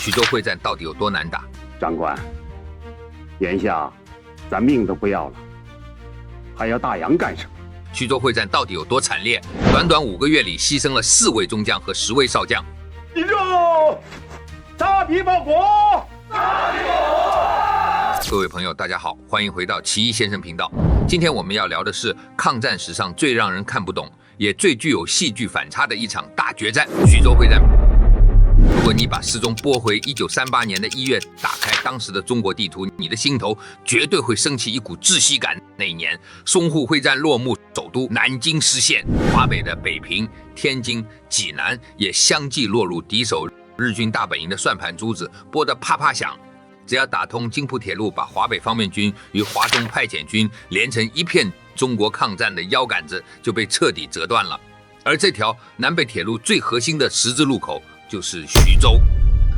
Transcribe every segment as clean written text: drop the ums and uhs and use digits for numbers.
徐州會戰到底有多難打？長官，眼下咱命都不要了，還要大洋幹什麼？徐州會戰到底有多慘烈？短短5個月裡，犧牲了4位中將和10位少將。立正，扎皮報國！扎皮報國！各位朋友，大家好，歡迎回到奇異先生頻道。今天我們要聊的是抗戰史上最讓人看不懂，也最具有戲劇反差的一場大決戰——徐州會戰。如果你把時鐘撥回1938年的1月，打開當時的中國地圖，你的心頭絕對會升起一股窒息感。那一年，淞滬會戰落幕，首都南京失陷，華北的北平、天津、濟南也相繼落入敵手日軍大本營的算盤珠子，撥得啪啪響。只要打通津浦鐵路，把華北方面軍與華中派遣軍連成一片，中國抗戰的腰桿子就被徹底折斷了。而這條南北鐵路最核心的十字路口就是徐州。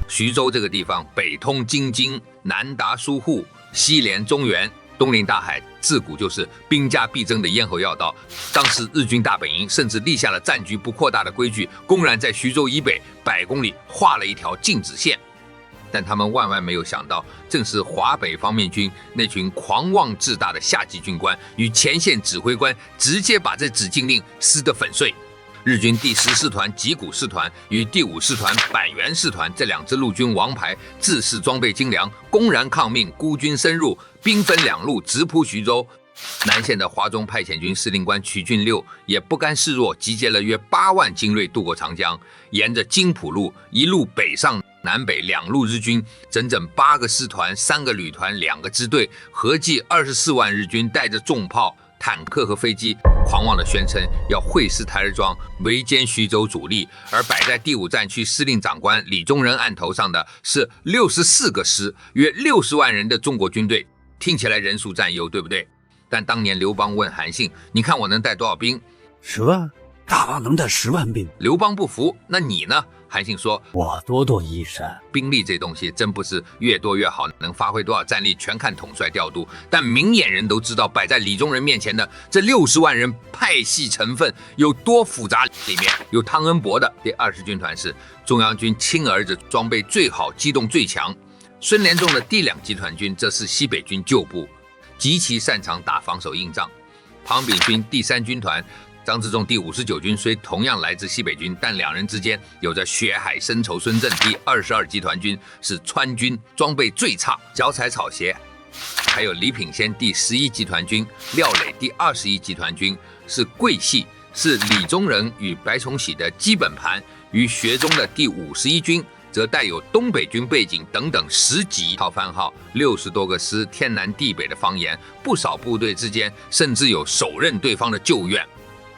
徐州這個地方，北通京津，南達蘇滬，西連中原，東臨大海，自古就是兵家必爭的咽喉要道。當時日軍大本營甚至立下了戰局不擴大的規矩，公然在徐州以北100公里畫了一條禁止線。但他們萬萬沒有想到，正是華北方面軍那群狂妄自大的下級軍官與前線指揮官，直接把這指禁令撕得粉碎。日軍第10師團吉谷師團與第5師團板垣師團這2支陸軍王牌，自恃裝備精良，公然抗命，孤軍深入，兵分2路直撲徐州。南線的華中派遣軍司令官曲俊六也不甘示弱，集結了約8萬精銳渡過長江，沿着津浦路一路北上南北2路日軍，整整8個師團、3個旅團、2個支隊，合計24萬日軍，帶着重炮、坦克和飛機，狂妄地宣稱要會師台兒莊，圍殲徐州主力。而擺在第5戰區司令長官李宗仁案頭上的是64個師，約60萬人的中國軍隊，聽起來人數佔優，對不對？但當年劉邦問韓信：“你看我能帶多少兵？”10萬，大王能帶10萬兵。劉邦不服：“那你呢？”韓信說：“我多多益善。”兵力這東西真不是越多越好，能發揮多少戰力全看統帥調度。但明眼人都知道，擺在李宗仁面前的這60萬人派系成分有多複雜。裡面有湯恩伯的第20軍團是中央軍親兒子，裝備最好，機動最強；孫連仲的第2集團軍則是西北軍舊部，極其擅長打防守硬仗。龐炳勳第3軍團，張自忠第59軍雖同樣來自西北軍，但2人之間有着血海深仇。孫震第22集團軍是川軍，裝備最差，腳踩草鞋。還有李品仙第11集團軍，廖磊第21集團軍是桂系，是李宗仁與白崇禧的基本盤。與學忠的第51軍則帶有東北軍背景等等10級套番號，60多個師，天南地北的方言，不少部隊之間甚至有手刃對方的舊怨。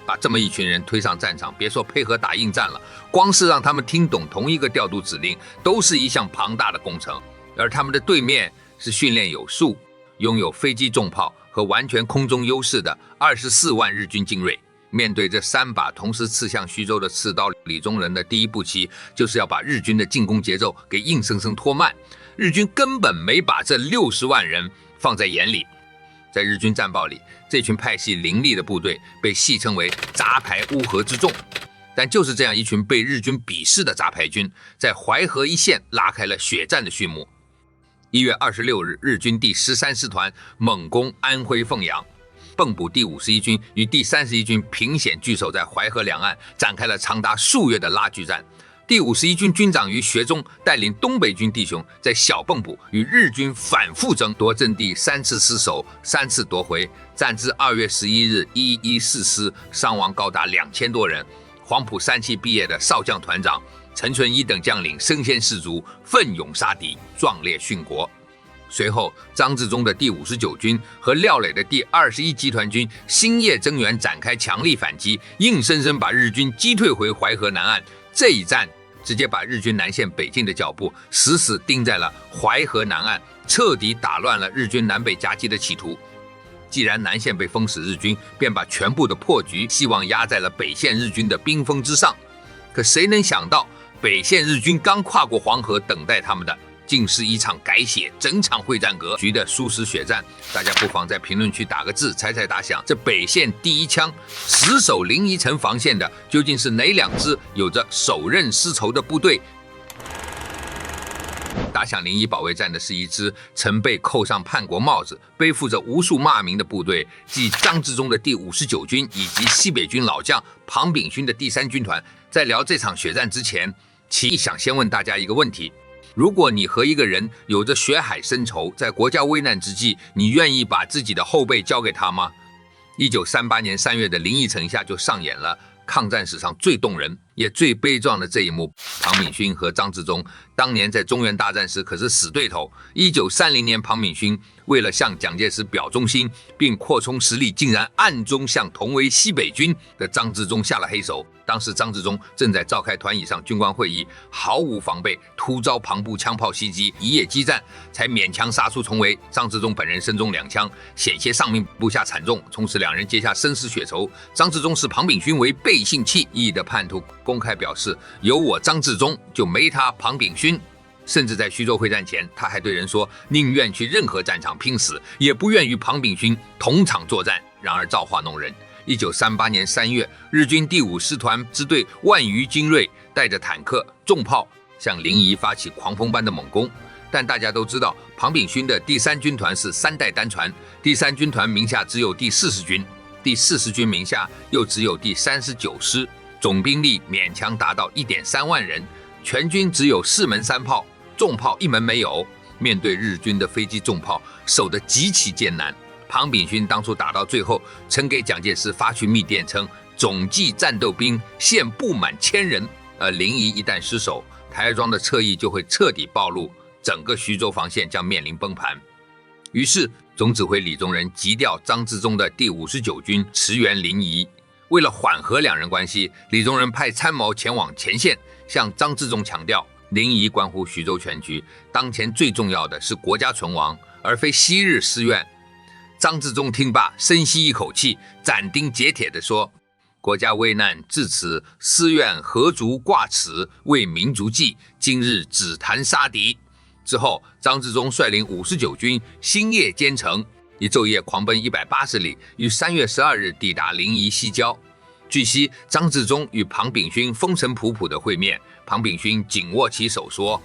把這麼一群人推上戰場，別說配合打硬戰了，光是讓他們聽懂同一個調度指令，都是一項龐大的工程。而他們的對面是訓練有素、擁有飛機重炮和完全空中優勢的24萬日軍精銳。面對這3把同時刺向徐州的刺刀，李宗仁的第一步棋就是要把日軍的進攻節奏給硬生生拖慢。日軍根本沒把這60萬人放在眼裡。在日軍戰報裡，這群派系凌厲的部隊被戲稱為雜牌烏合之眾。但就是這樣一群被日軍鄙視的雜牌軍，在淮河一線拉開了血戰的序幕。1月26日，日軍第13師團猛攻安徽鳳陽，蚌埠第51軍與第31軍憑險據守在淮河兩岸，展開了長達數月的拉鋸戰。第51軍軍長於學忠帶領東北軍弟兄在小蚌埠與日軍反覆爭奪陣地，3次失守，3次奪回，戰至2月11日，114師傷亡高達2000多人。黃埔3期畢業的少將團長陳純一等將領身先士卒，奮勇殺敵，壯烈殉國。隨後，張自忠的第59軍和廖磊的第21集團軍星夜增援，展開強力反擊，硬生生把日軍擊退回淮河南岸。這一戰直接把日軍南線北進的腳步死死釘在了淮河南岸，徹底打亂了日軍南北夾擊的企圖。既然南線被封死，日軍便把全部的破局希望壓在了北線日軍的兵鋒之上。可誰能想到，北線日軍剛跨過黃河，等待他們的竟是一場改寫整場會戰格局的殊死血戰。大家不妨在評論區打個字，猜猜打響，這北線第一槍死守臨沂城防線的究竟是哪2支有着手刃絲綢的部隊？打響臨沂保衛戰的是一支曾被扣上叛國帽子、背負着無數罵名的部隊，即張治中的第59軍以及西北軍老將龐炳勳的第3軍團。在聊這場血戰之前，其一想先問大家一個問題：如果你和一個人有着血海深仇，在國家危難之際，你願意把自己的後背交給他嗎？1938年3月的臨沂城下就上演了抗戰史上最動人也最悲壯的這一幕。龐炳勳和張治中當年在中原大戰時可是死對頭。1930年，龐炳勳為了向蔣介石表忠心並擴充實力，竟然暗中向同為西北軍的張治中下了黑手。當時張治中正在召開團以上軍官會議，毫無防備，突遭龐部槍炮襲擊，一夜激戰才勉強殺出重圍。張治中本人身中2槍，險些喪命，部下慘重。從此兩人結下生死血仇。張治中視龐炳勳為背信棄義的叛徒，公開表示有我張治中就沒他龐炳勳。甚至在徐州會戰前，他還對人說寧願去任何戰場拼死，也不願與龐炳勳同場作戰。然而造化弄人，1938年3月，日軍第5師團支隊萬餘精銳帶着坦克、重炮向臨沂發起狂風般的猛攻。但大家都知道，龐炳勳的第3軍團是3代單傳，第3軍團名下只有第40軍，第40軍名下又只有第39師，總兵力勉強達到1.3萬人，全軍只有4門3炮，重炮1門沒有。面對日軍的飛機重炮，守得極其艱難。龐炳勳當初打到最後，曾給蔣介石發去密電稱，總計戰鬥兵現不滿1000人。而臨沂一旦失守，台兒莊的側翼就會徹底暴露，整個徐州防線將面臨崩盤。於是總指揮李宗仁急調張治中的第59軍馳援臨沂。為了緩和兩人關係，李宗仁派參謀前往前線，向張治中強調，臨沂關乎徐州全局，當前最重要的是國家存亡，而非昔日私怨。張治中聽罷，深吸一口氣，斬釘截鐵地說，國家危難至此，私怨何足掛齒，為民族計，今日只談殺敵。之後，張治中率領59軍星夜兼程，一晝夜狂奔180里，於3月12日抵達臨沂西郊。據悉，張治中與龐炳勳風塵僕僕的會面，龐炳勳緊握其手說，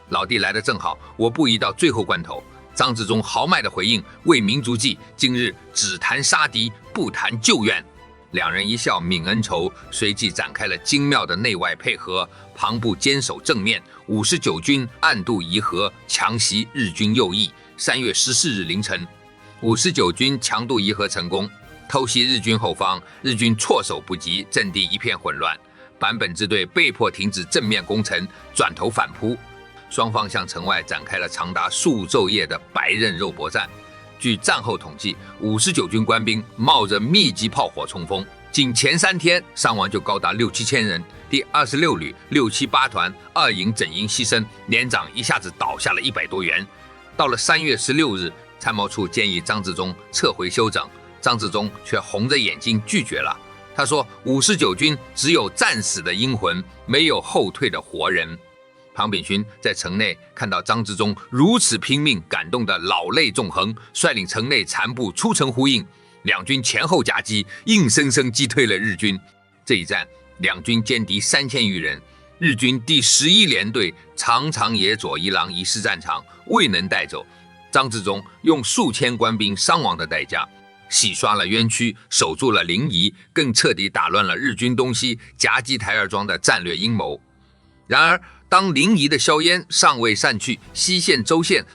老弟來得正好，我不宜到最後關頭。張治中豪邁的回應，為民族計，今日只談殺敵，不談舊怨。兩人一笑泯恩仇，隨即展開了精妙的內外配合。龐部堅守正面，59軍暗度沂河，強襲日軍右翼。3月14日凌晨，59軍強渡沂河成功，偷襲日軍後方，日軍措手不及，陣地一片混亂。坂本支隊被迫停止正面攻城，轉頭反撲。雙方向城外展開了長達數晝夜的白刃肉搏戰。據戰後統計，59軍官兵冒着密集炮火衝鋒，僅前3天傷亡就高達6、7千人。第26旅6、7、8團2營整營犧牲，連長一下子倒下了100多員。到了3月16日，參謀處建議張治中撤回休整，張治中卻紅着眼睛拒絕了。他說：“59軍只有戰死的英魂，沒有後退的活人。”龐炳勳在城內看到張治中如此拼命，感動得老淚縱橫，率領城內殘部出城呼應，兩軍前後夾擊，硬生生擊退了日軍。這一戰，兩軍殲敵3000餘人，日軍第11聯隊長長野左一郎遺失戰場，未能帶走。張治中用數千官兵傷亡的代價，洗刷了冤屈，守住了臨沂，更徹底打亂了日軍東西夾擊台兒莊的戰略陰謀。然而，當臨沂的硝煙尚未散去，西線、周線、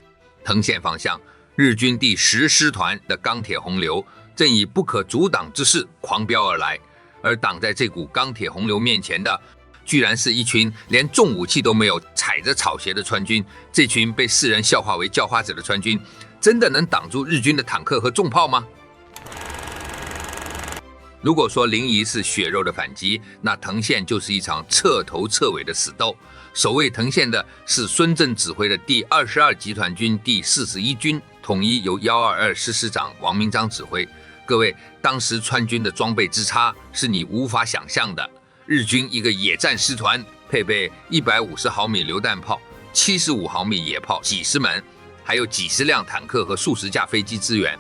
藤縣方向，日軍第10師團的鋼鐵洪流正以不可阻擋之勢狂飆而來，而擋在這股鋼鐵洪流面前的，居然是一群連重武器都沒有、踩着草鞋的川軍。這群被世人笑話為叫花子的川軍，真的能擋住日軍的坦克和重炮嗎？如果說臨沂是血肉的反擊，那藤縣就是一場徹頭徹尾的死鬥。守衛藤縣的是孫震指揮的第22集團軍第41軍，統一由122師師長王明章指揮。各位，當時川軍的裝備之差是你無法想象的。日軍一個野戰師團配備150毫米榴彈炮、75毫米野炮幾十門，還有幾十輛坦克和數十架飛機支援。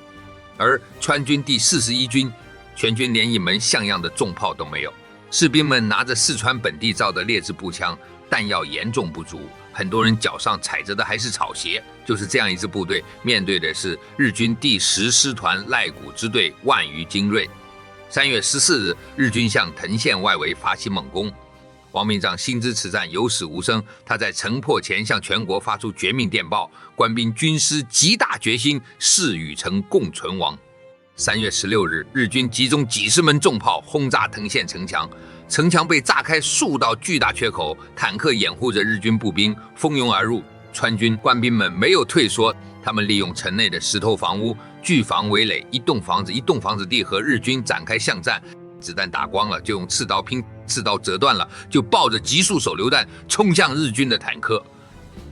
而川軍第41軍全軍連一門像樣的重炮都沒有，士兵們拿着四川本地造的劣質步槍，彈藥嚴重不足，很多人腳上踩着的還是草鞋。就是這樣一支部隊，面對的是日軍第10師團賴谷支隊萬餘精銳。3月14日，日軍向藤縣外圍發起猛攻。王明章心知此戰有死無生，他在城破前向全國發出絕命電報，官兵軍師極大決心，誓與城共存亡。3月16日，日軍集中幾十門重炮轟炸藤縣城牆，城牆被炸開數道巨大缺口，坦克掩護着日軍步兵蜂擁而入。川軍官兵們沒有退縮，他們利用城內的石頭房屋、巨房圍壘，一棟房子一棟房子地和日軍展開巷戰。子彈打光了，就用刺刀拼，刺刀折斷了，就抱着集束手榴彈衝向日軍的坦克。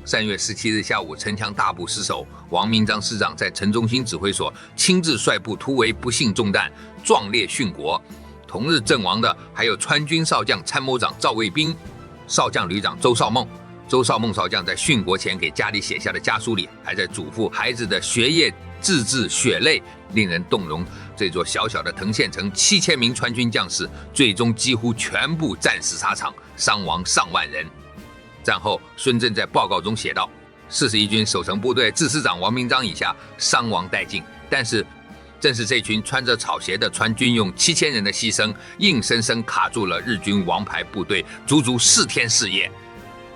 3月17日下午，城牆大部失守，王明章师長在城中心指揮所親自率部突圍，不幸中彈，壯烈殉國。同日陣亡的還有川軍少將參謀長趙衛兵、少將旅長周紹孟。周紹孟少將在殉國前給家裡寫下的家書裡，還在囑咐孩子的學業、志志、血淚，令人動容。這座小小的藤縣城，7000名川軍將士最終幾乎全部戰死沙場，傷亡上萬人。戰後，孫震在報告中寫道：41軍守城部隊自師長王明章以下傷亡殆盡，但是正是這群穿着草鞋的川軍用7000人的犧牲，硬生生卡住了日軍王牌部隊足足4天4夜。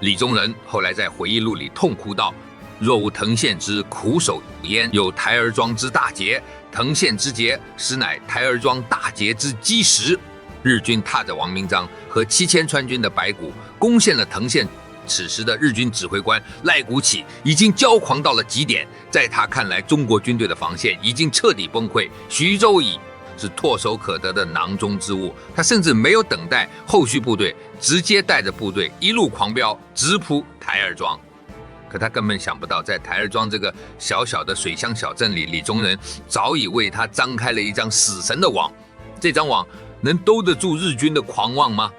李宗仁後來在回憶錄裡痛哭道：若無藤縣之苦守焉，有台兒莊之大捷。藤縣之捷，實乃台兒莊大捷之基石。日軍踏着王明章和7000川軍的白骨，攻陷了藤縣。此時的日軍指揮官賴谷起已經驕狂到了極點，在他看來，中國軍隊的防線已經徹底崩潰，徐州已是唾手可得的囊中之物。他甚至沒有等待後續部隊，直接帶着部隊一路狂飆，直撲台兒莊。可他根本想不到，在台兒莊這個小小的水鄉小鎮裡，李宗仁早已為他張開了一張死神的網。這張網能兜得住日軍的狂妄嗎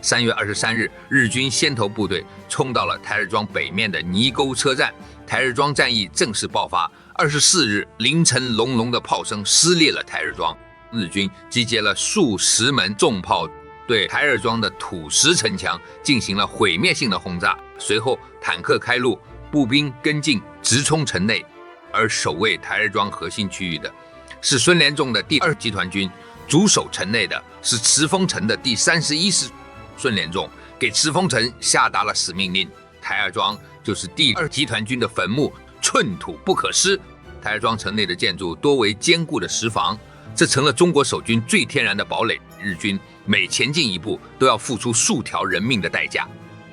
？3月23日，日軍先頭部隊衝到了台兒莊北面的泥溝車站，台兒莊戰役正式爆發。24日凌晨，隆隆的炮聲撕裂了台兒莊，日軍集結了數十門重炮，對台兒莊的土石城牆進行了毀滅性的轟炸。隨後，坦克開路，步兵跟進，直衝城內。而守衛台兒莊核心區域的是孫連仲的第2集團軍，駐守城內的是赤峰城的第31師。孫連仲給赤峰城下達了死命令：台兒莊就是第2集團軍的墳墓，寸土不可失。台兒莊城內的建築多為堅固的石房，這成了中國守軍最天然的堡壘。日軍每前進一步都要付出數條人命的代價。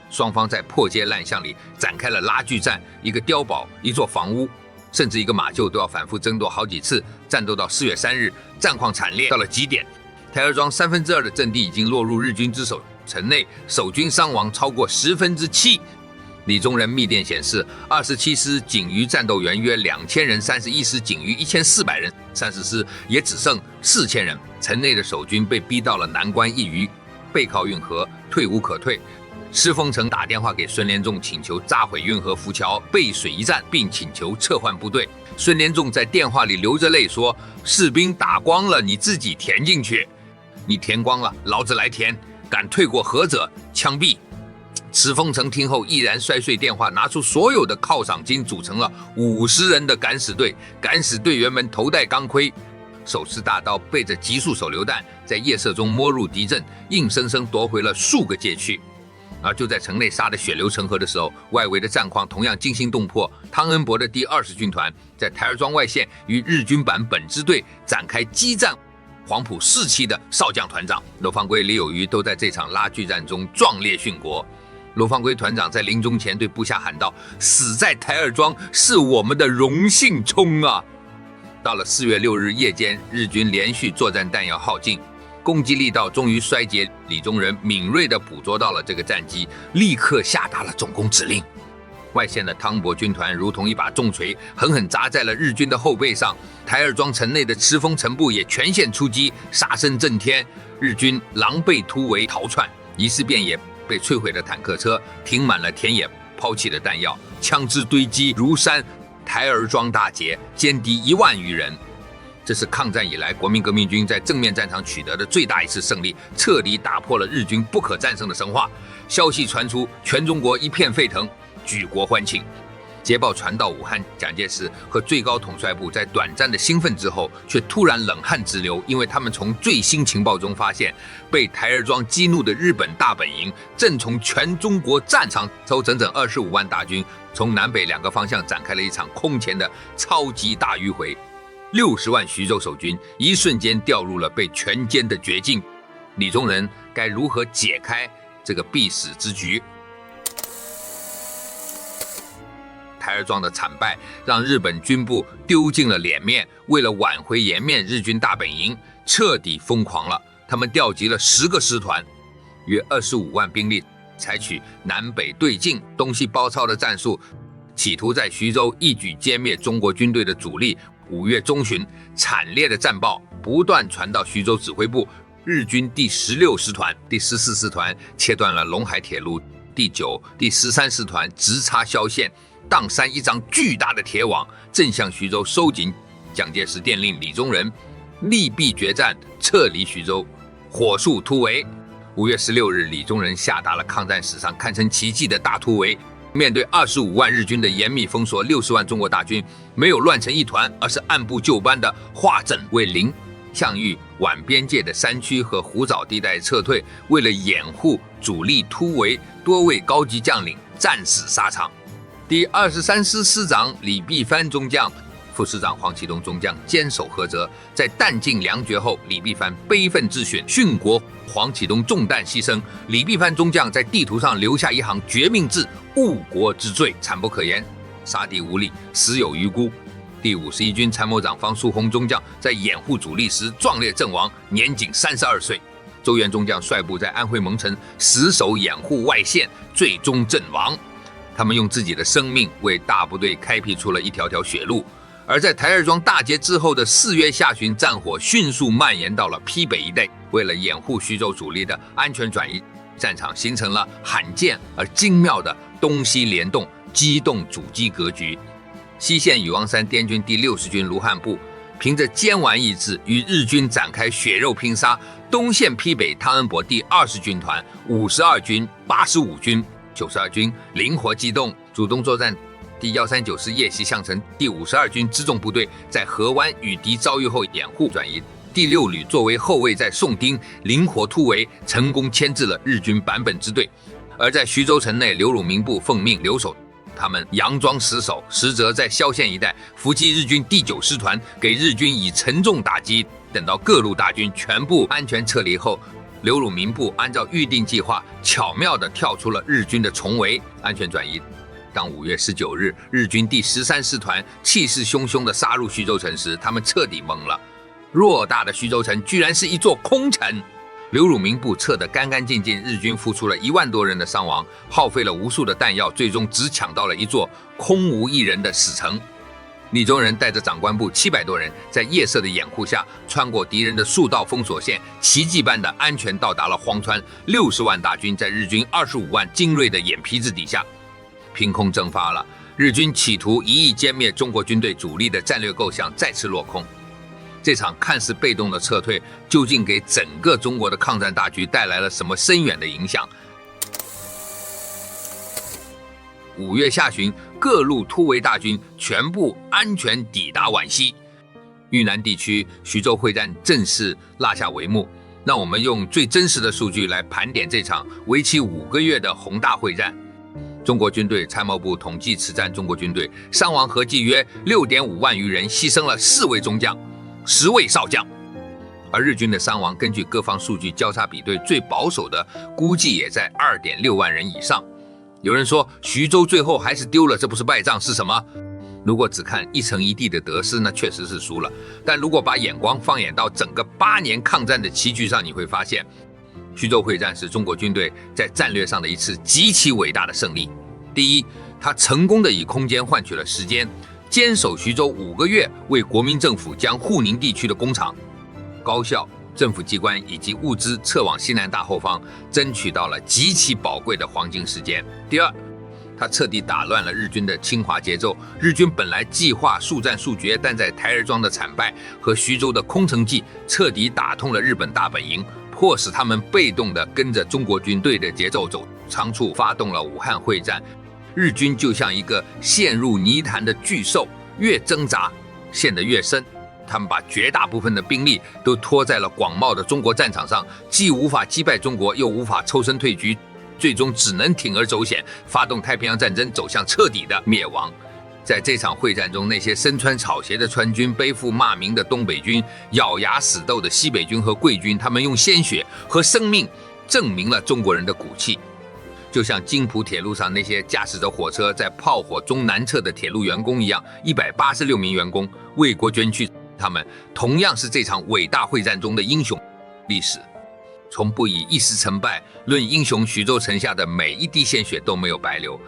雙方在破街爛巷裡展開了拉鋸戰，一個碉堡、一座房屋，甚至一個馬廄都要反覆爭奪好幾次。戰鬥到4月3日，戰況慘烈到了極點。台兒莊2/3的陣地已經落入日軍之手，城內守軍傷亡超過7%。李宗仁密電顯示，27師僅餘戰鬥員約2000人，31師僅餘1400人，30師也只剩4000人。城內的守軍被逼到了難關一隅，背靠運河，退無可退。赤峰城打電話給孫連仲，請求炸毀運河浮橋，背水一戰，並請求撤換部隊。孫連仲在電話裡流着淚說：“士兵打光了，你自己填進去。你填光了，老子來填。敢退過河者，槍斃。”赤峰城聽後毅然摔碎電話，拿出所有的犒賞金，組成了50人的敢死隊。敢死隊員們頭戴鋼盔，手持大刀，背着集束手榴彈，在夜色中摸入敵陣，硬生生奪回了數個街區。而就在城內殺得血流成河的時候，外圍的戰況同樣驚心動魄。湯恩伯的第20軍團在台兒莊外線與日軍版本支隊展開激戰。黃埔4期的少將團長羅芳圭、李有餘都在這場拉鋸戰中壯烈殉國。羅芳圭團長在臨終前對部下喊道：“死在台兒莊是我們的榮幸衝啊！”到了4月6日夜間，日軍連續作戰彈藥耗盡，攻擊力道終於衰竭。李宗仁敏銳地捕捉到了這個戰機，立刻下達了總攻指令。外線的湯恩伯軍團如同一把重錘，狠狠砸在了日軍的後背上。台兒莊城內的赤峰城部也全線出擊，殺聲震天。日軍狼狽突圍逃竄，一時便也被摧毀的坦克車停滿了田野，拋棄的彈藥，槍支堆積如山。台兒莊大捷，殲敵1萬餘人。這是抗戰以來國民革命軍在正面戰場取得的最大一次勝利，徹底打破了日軍不可戰勝的神話。消息傳出，全中國一片沸騰，舉國歡慶。捷報傳到武漢，蔣介石和最高統帥部在短暫的興奮之後，卻突然冷汗直流，因為他們從最新情報中發现，被台兒莊激怒的日本大本營正從全中國戰場抽整整25萬大軍，從南北兩個方向展開了一場空前的超級大迂回。60萬徐州守軍一瞬間掉入了被全歼的絕境，李宗仁該如何解開這個必死之局？台兒莊的慘敗讓日本軍部丟盡了臉面，為了挽回顏面，日軍大本營徹底瘋狂了。他們調集了10個師團，約25萬兵力，採取南北對進、東西包抄的戰術，企圖在徐州一舉殲滅中國軍隊的主力。5月中旬，慘烈的戰報不斷傳到徐州指揮部，日軍第16師團、第14師團切斷了隴海鐵路，第9、第13師團直插蕭線，蕩山一張巨大的鐵網，正向徐州收緊。蔣介石電令李宗仁力避決戰，撤離徐州，火速突圍。5月16日，李宗仁下達了抗戰史上堪稱奇蹟的大突圍。面對25萬日軍的嚴密封鎖，60萬中國大軍沒有亂成一團，而是按部就班的化整為零，向豫皖邊界的山區和湖沼地帶撤退。為了掩護主力突圍，多位高級將領戰死沙場。第23師師長李必藩中將、副師長黃啟東中將堅守菏澤，在彈盡糧絕後，李必藩悲憤自損，殉國。黃啟東中彈犧牲，李必藩中將在地圖上留下一行絕命字：誤國之罪，慘不可言，殺敵無力，死有餘辜。第51軍參謀長方樹鴻中將在掩護主力時壯烈陣亡，年僅32歲。周元中將率部在安徽蒙城死守掩護外線，最終陣亡。他們用自己的生命為大部隊開闢出了一條條血路。而在台兒莊大捷之後的4月下旬，戰火迅速蔓延到了陂北一帶。為了掩護徐州主力的安全轉移，戰場形成了罕見而精妙的東西聯動、機動阻擊格局。西線禹王山滇軍第60軍盧漢部憑着堅頑意志與日軍展開血肉拼殺。東線陂北湯恩伯第20軍團、52軍、85軍、92軍靈活機動，主動作戰。第139師夜襲項城第52軍輜重部隊在河灣與敵遭遇後掩護轉移。第6旅作為後衛在宋丁靈活突圍，成功牽制了日軍坂本支隊。而在徐州城內，劉汝明部奉命留守，他們佯裝死守，實則在蕭線一帶伏擊日軍第9師團，給日軍以沉重打擊。等到各路大軍全部安全撤離後，劉汝明部按照預定計劃，巧妙地跳出了日軍的重圍，安全轉移。當5月19日，日軍第13師團氣勢洶洶地殺入徐州城時，他們徹底懵了。偌大的徐州城居然是一座空城。劉汝明部撤得乾乾淨淨，日軍付出了1萬多人的傷亡，耗費了無數的彈藥，最終只搶到了一座空無一人的死城。李宗仁帶着長官部700多人，在夜色的掩護下，穿過敵人的數道封鎖線，奇蹟般的安全到達了荒川。60萬大軍在日軍25萬精銳的眼皮子底下憑空蒸發了。日軍企圖一役殲滅中國軍隊主力的戰略構想再次落空。這場看似被動的撤退，究竟給整個中國的抗戰大局帶來了什麼深遠的影響？5月下旬，各路突圍大軍全部安全抵達皖西，豫南地區徐州會戰正式落下帷幕。讓我們用最真實的數據來盤點這場為期5個月的宏大會戰。中國軍隊參謀部統計此戰中國軍隊傷亡合計約6.5萬餘人，犧牲了4位中將、10位少將。而日軍的傷亡，根據各方數據交叉比對，最保守的估計也在2.6萬人以上。有人說徐州最後還是丟了，這不是敗仗是什麼？如果只看一城一地的得失，那確實是輸了。但如果把眼光放眼到整個8年抗戰的棋局上，你會發現，徐州會戰是中國軍隊在戰略上的一次極其偉大的勝利。第一，他成功地以空間換取了時間，堅守徐州5個月，為國民政府將護寧地區的工廠、高校、政府機關以及物資撤往西南大後方，爭取到了極其寶貴的黃金時間。第二，他徹底打亂了日軍的侵華節奏。日軍本來計劃速戰速決，但在台兒莊的慘敗和徐州的空城計徹底打痛了日本大本營，迫使他們被動地跟着中國軍隊的節奏走，倉促發動了武漢會戰。日軍就像一個陷入泥潭的巨獸，越掙扎陷得越深。他們把絕大部分的兵力都拖在了廣袤的中國戰場上，既無法擊敗中國，又無法抽身退局，最終只能鋌而走險，發動太平洋戰爭，走向徹底的滅亡。在這場會戰中，那些身穿草鞋的川軍、背負罵名的東北軍、咬牙死鬥的西北軍和桂軍，他們用鮮血和生命證明了中國人的骨氣。就像津浦鐵路上那些駕駛着火車在炮火中南撤的鐵路員工一樣，186名員工為國捐軀，他們同樣是這場偉大會戰中的英雄。歷史從不以一時成敗論英雄，徐州城下的每一滴鮮血都沒有白流。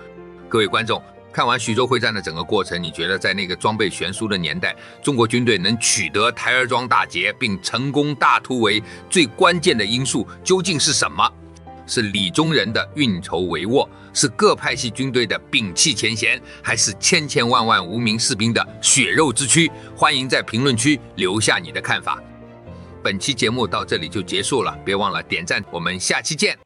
各位觀眾，看完徐州會戰的整個過程，你覺得在那個裝備懸殊的年代，中國軍隊能取得台兒莊大捷並成功大突圍，最關鍵的因素究竟是什麼？是李宗仁的運籌帷幄，是各派系軍隊的摒棄前嫌，還是千千萬萬無名士兵的血肉之軀？歡迎在評論區留下你的看法。本期節目到這裡就結束了，別忘了點讚，我們下期見。